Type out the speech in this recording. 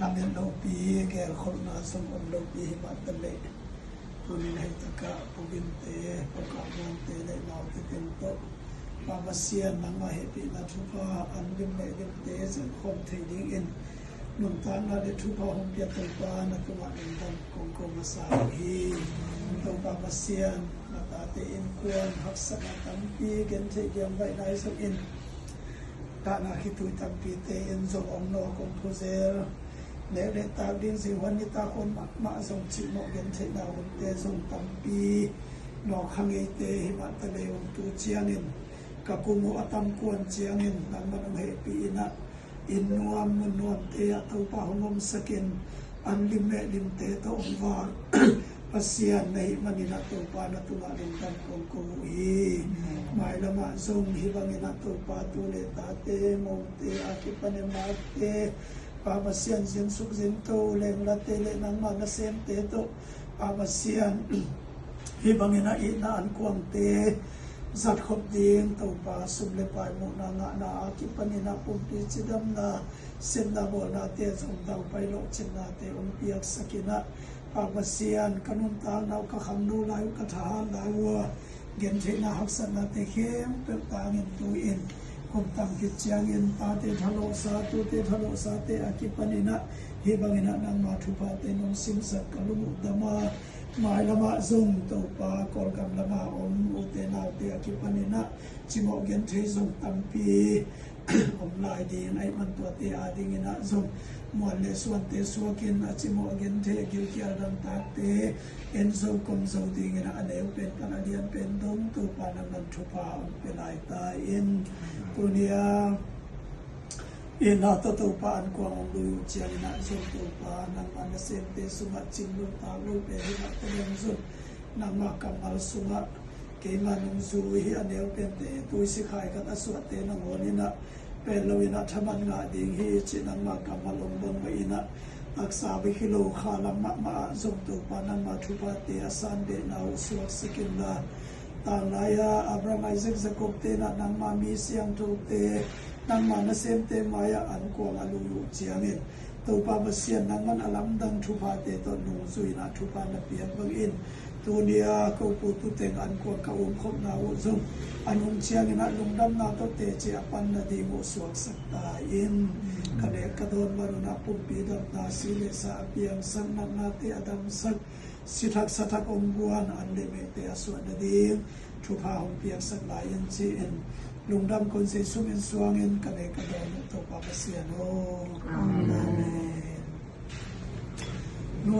นำเงินโลปีแก่คนนาสมองโลปีหิมัตเตเลตุนินให้ตะกะปุบินเตปะกะมันเตเลนาวที่เป็นโตปามาเซียนนังมาเหปินาทุพาอันวิมเลวิมเตสังคมเทดิงอินนุนตานาเดทุพาหงเปียตุปานักวะอินดันกงกมาสาฮีตปามาเซียนนาตาเตอินควรหักษณะตัมปีเกนเทเกียมไว้ได้สักอินตานาคิตุตัมปีเตอินจงองโนกงพุเซรเดตาดินสิวันนิตาคนมาส่งชิโนเกนเทดาวเตส่งตัมปีนอคังเอเตหิมัตเลวตูเจียงินกะกุมุอตัมกวนเจียงินนันมันเหปีนะอินนวมมุนนวมเตะตุปะหงมสกินอันลิมเมลิมเตตองวาปัสยานในมันนินาตุปานะตุวาลินตันกงกูอีหมายละมาทรงหิบังนินาตุปาตุเลตาเตมงเตอาคิปะเนมาเตปาปัสยานสินสุขสินโตเลงละเตเลนังมานเสมเตโตปาปัสยานหิบังนินาอินาอันกวงเตสัตขบดีงตปาสุเลปายมุนางะนาอาคิปนินาปุปิจิดัมนาเสนาโบนาเตสงดาวไปโลจินาเตอมเปียกสกินะปาปเซียนกนุนตาลาวกะคำนูลายุกะทหารลาวัวเกนเทนาหักษณะเตเข้มเปิดตาเงินตูอินคมตังกิจจางินปาเตทะโลสาตุเตทะโลสาเตอาคิปนินะฮิบังนะนังมาทุปาเตนงสิงสักกลุมุดมาหมายละมาซุงตปากอลกำละมาอมอุเตนาเตอาคิปนินะจิโมเกนเทซุงตัมปีอมลายดีในมันตัวเตอาดิงินะซุงมวลเลสวนเตสวกินอาจิโมเกนเทกิวเกียรันตาเตเอ็นโซกมโซดิงินะอเนวเป็นปนาเดียนเป็นดงตุปานันทุปาเป็นลายตาอินตุเนียอินาตตุปานกวางดูเจียนะสุตุปานังมันเสมเตสุมัจิลุตาลุเปหิมัตเตยมสุนังมากำมัลสุงะเกมานุสุหิอเนวเป็นเตตุสิขายกัตสวเตนังโหนินะเป็นลวินะธรรมังาดิงหิจินังมากำมัลงบงไวนะอักษาบิคิโลคาลัมมะมาสุตุปานังมาทุปาเตอสันเดนาอุสวักสกินลาตานลายาอับรามัยเซกสกบเตนะนังมามีเสียงทุเตนังมานเสมเตมายาอันกวงอลุยุเจียงินตูปาบเสียนนังมันอลัมดังทุพาเตตนุสุยนาทุพานเปียบังอินตูเนียกูปูตุเตงอันกวงกะอุมคบนาอุซุมอันอุมเจียงินะลุงดำนาตเตเจอปันนาดีโมสวกสักตาอินกะเดกะโดนวรุณะปุปีดับนาสีเลสาเปียงสังนักนาเตอดัมสักสิทักสัทักองบวนอันเลเมเตอสวนดีทุพาหงเปียงสักหลายยันจีอินลุงดำคนเสสุมินสวงเงินกะเดกะโดนตปาปเสียโนอาเมน